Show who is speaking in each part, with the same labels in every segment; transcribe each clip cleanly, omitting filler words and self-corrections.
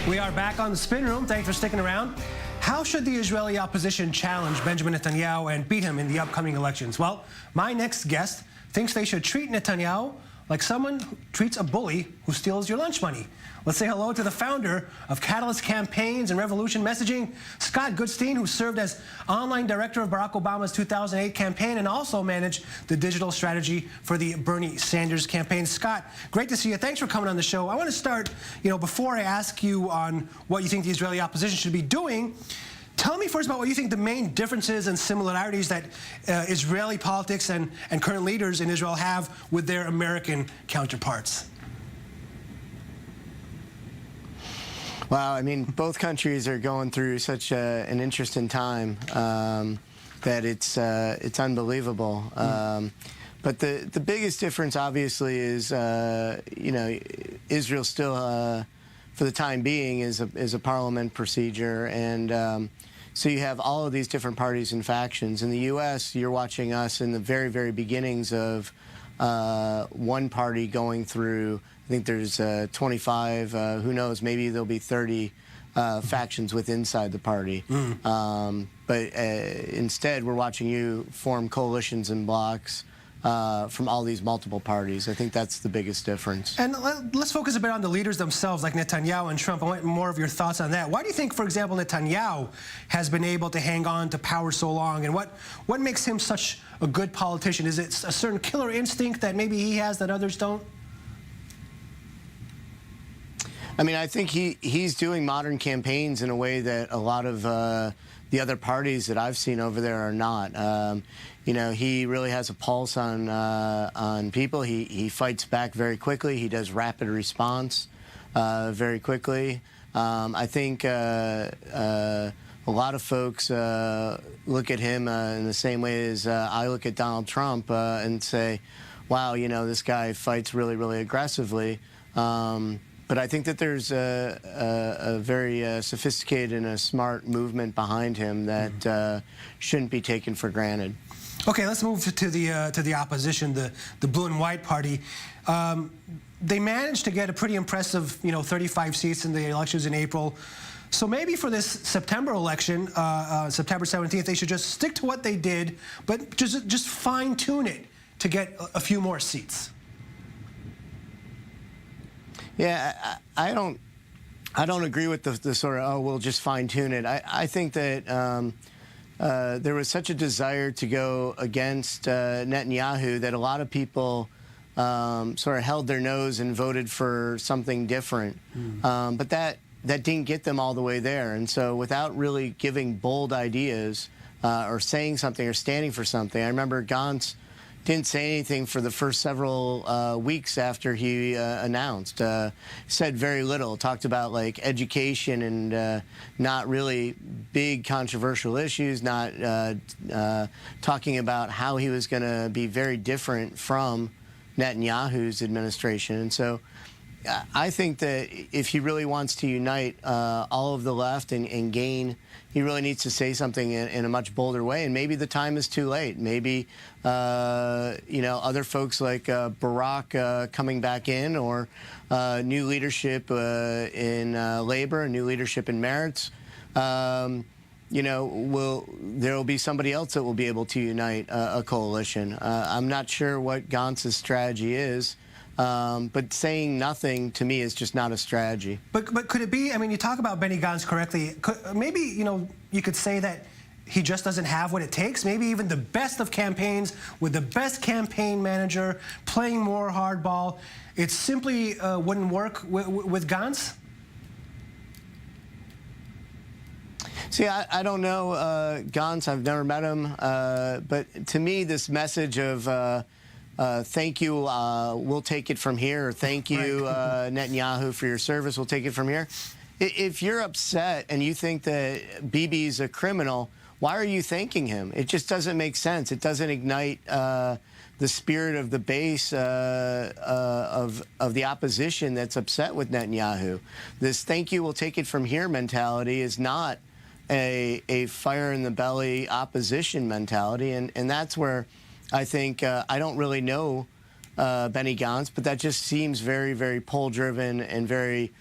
Speaker 1: We are back on the Spin Room. Thanks for sticking around. How should the Israeli opposition challenge Benjamin Netanyahu and beat him in the upcoming elections? Well, my next guest thinks they should treat Netanyahu like someone who treats a bully who steals your lunch money. Let's say hello to the founder of Catalyst Campaigns and Revolution Messaging, Scott Goodstein, who served as online director of Barack Obama's 2008 campaign and also managed the digital strategy for the Bernie Sanders campaign. Scott, great to see you. Thanks for coming on the show. I want to start, before I ask you on what you think the Israeli opposition should be doing, tell me first about what you think the main differences and similarities that Israeli politics and current leaders in Israel have with their American counterparts.
Speaker 2: Wow, I mean, both countries are going through such an interesting time that it's unbelievable. But the biggest difference, obviously, is Israel still, for the time being, is a parliament procedure, and so you have all of these different parties and factions. In the U.S., you're watching us in the very, very beginnings of one party going through. I think there's 25, who knows, maybe there'll be 30 factions inside the party. But instead, we're watching you form coalitions and blocs from all these multiple parties. I think that's the biggest difference.
Speaker 1: And let's focus a bit on the leaders themselves, like Netanyahu and Trump. I want more of your thoughts on that. Why do you think, for example, Netanyahu has been able to hang on to power so long? And what makes him such a good politician? Is it a certain killer instinct that maybe he has that others don't?
Speaker 2: I mean, I think he's doing modern campaigns in a way that a lot of the other parties that I've seen over there are not. He really has a pulse on people. He fights back very quickly. He does rapid response very quickly. I think a lot of folks look at him in the same way as I look at Donald Trump and say, wow, this guy fights really, really aggressively. But I think that there's a very sophisticated and a smart movement behind him that shouldn't be taken for granted.
Speaker 1: Okay, let's move to the opposition, the Blue and White Party. They managed to get a pretty impressive, 35 seats in the elections in April. So maybe for this September election, September 17th, they should just stick to what they did, but just fine-tune it to get a few more seats.
Speaker 2: Yeah, I don't agree with the sort of, oh, we'll just fine-tune it. I think that there was such a desire to go against Netanyahu that a lot of people sort of held their nose and voted for something different. But that didn't get them all the way there. And so without really giving bold ideas or saying something or standing for something, I remember Gantz didn't say anything for the first several weeks after he announced. Said very little. Talked about like education and not really big controversial issues. Not talking about how he was going to be very different from Netanyahu's administration. And so I think that if he really wants to unite all of the left and gain, he really needs to say something in a much bolder way. And maybe the time is too late. Maybe other folks like Barack coming back in, or new leadership in labor, new leadership in merits. There will be somebody else that will be able to unite a coalition. I'm not sure what Gantz's strategy is. But saying nothing, to me, is just not a strategy.
Speaker 1: But could it be, I mean, you talk about Benny Gantz correctly. Maybe, you could say that he just doesn't have what it takes. Maybe even the best of campaigns with the best campaign manager playing more hardball, it simply wouldn't work with Gantz?
Speaker 2: See, I don't know Gantz. I've never met him. But to me, this message of thank you, we'll take it from here, or thank you, Netanyahu, for your service, we'll take it from here. If you're upset and you think that Bibi's a criminal, why are you thanking him? It just doesn't make sense. It doesn't ignite the spirit of the base of the opposition that's upset with Netanyahu. This thank you, we'll take it from here mentality is not a fire in the belly opposition mentality, and that's where I think I don't really know Benny Gantz, but that just seems very, very poll-driven and very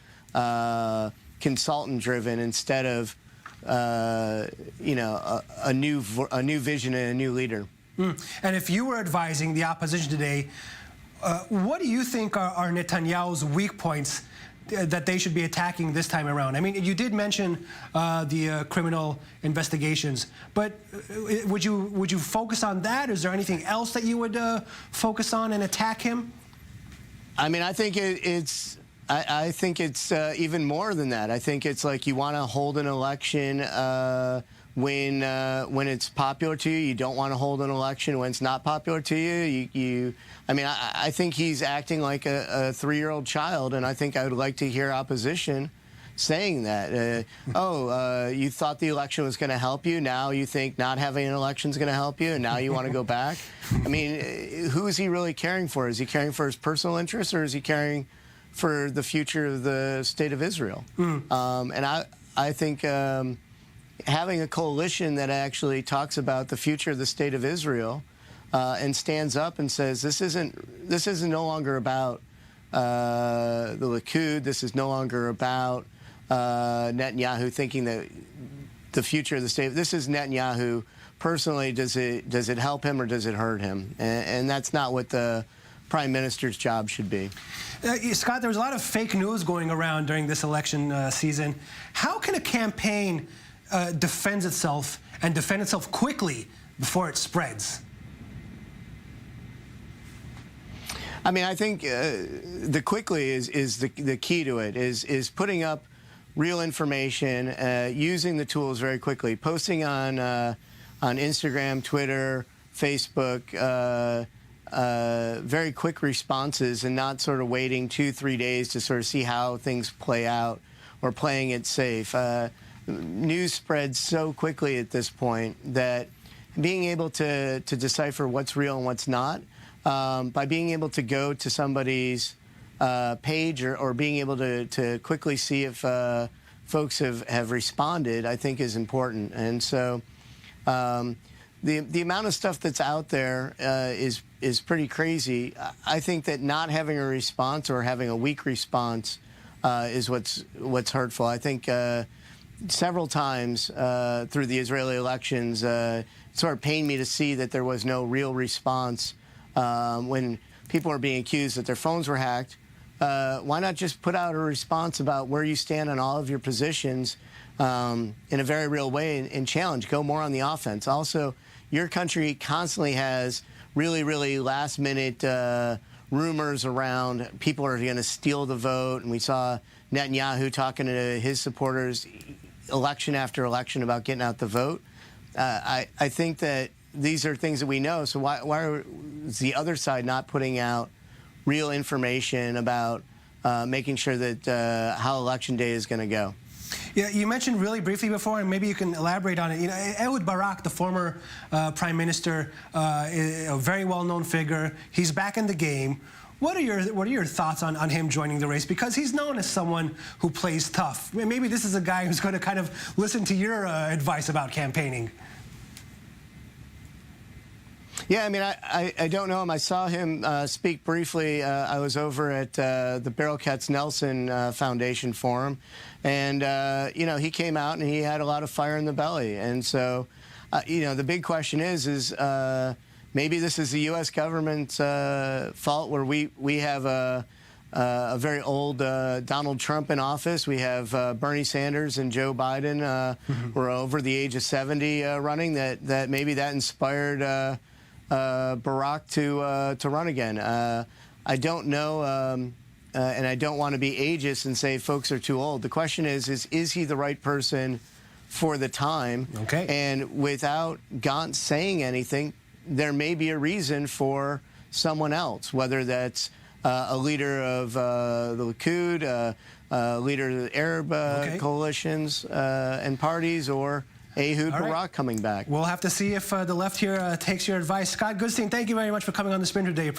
Speaker 2: consultant-driven instead of you know, a new vision and a new leader.
Speaker 1: And if you were advising the opposition today, what do you think are Netanyahu's weak points that they should be attacking this time around? I mean, you did mention the criminal investigations, but would you focus on that? Is there anything else that you would focus on and attack him?
Speaker 2: I mean, I think I think it's even more than that. I think it's like you want to hold an election when it's popular to you. You don't want to hold an election when it's not popular to you. I mean, I think he's acting like a 3-year-old child, and I think I would like to hear opposition saying that. You thought the election was going to help you. Now you think not having an election is going to help you, and now you want to go back. I mean, who is he really caring for? Is he caring for his personal interests, or is he caring for the future of the state of Israel? And I think having a coalition that actually talks about the future of the state of Israel and stands up and says this isn't no longer about the Likud. This is no longer about Netanyahu thinking that the future of the state. This is Netanyahu personally. Does it help him or does it hurt him? And that's not what the Prime Minister's job should be.
Speaker 1: Scott, there was a lot of fake news going around during this election season. How can a campaign defend itself quickly before it spreads?
Speaker 2: I mean, I think the quickly is the key to it, is putting up real information, using the tools very quickly, posting on Instagram, Twitter, Facebook, very quick responses, and not sort of waiting 2-3 days to sort of see how things play out or playing it safe. News spreads so quickly at this point that being able to decipher what's real and what's not, by being able to go to somebody's page or being able to quickly see if folks have responded, I think is important. And so the amount of stuff that's out there is pretty crazy. I think that not having a response or having a weak response is what's hurtful. I think several times through the Israeli elections, it sort of pained me to see that there was no real response when people are being accused that their phones were hacked. Why not just put out a response about where you stand on all of your positions in a very real way and challenge, go more on the offense. Also, your country constantly has really, really last-minute rumors around people are going to steal the vote, and we saw Netanyahu talking to his supporters election after election about getting out the vote. I think that these are things that we know, so why is the other side not putting out real information about making sure that how Election Day is going to go?
Speaker 1: Yeah, you mentioned really briefly before, and maybe you can elaborate on it. You know, Ehud Barak, the former prime minister, a very well-known figure, he's back in the game. What are your thoughts on him joining the race? Because he's known as someone who plays tough. Maybe this is a guy who's going to kind of listen to your advice about campaigning.
Speaker 2: Yeah, I mean, I don't know him. I saw him speak briefly. I was over at the Beryl Katz-Nelson Foundation Forum, and, you know, he came out and he had a lot of fire in the belly. And so, you know, the big question is maybe this is the U.S. government's fault, where we have a very old Donald Trump in office. We have Bernie Sanders and Joe Biden who are over the age of 70 running, that maybe that inspired Barak to run again. I don't know, and I don't want to be ageist and say folks are too old. The question is he the right person for the time?
Speaker 1: Okay.
Speaker 2: And without Gantz saying anything, there may be a reason for someone else, whether that's a leader of the Likud, a leader of the Arab coalitions and parties, or Ehud Barak coming back.
Speaker 1: We'll have to see if the left here takes your advice. Scott Goodstein, thank you very much for coming on The Spin today.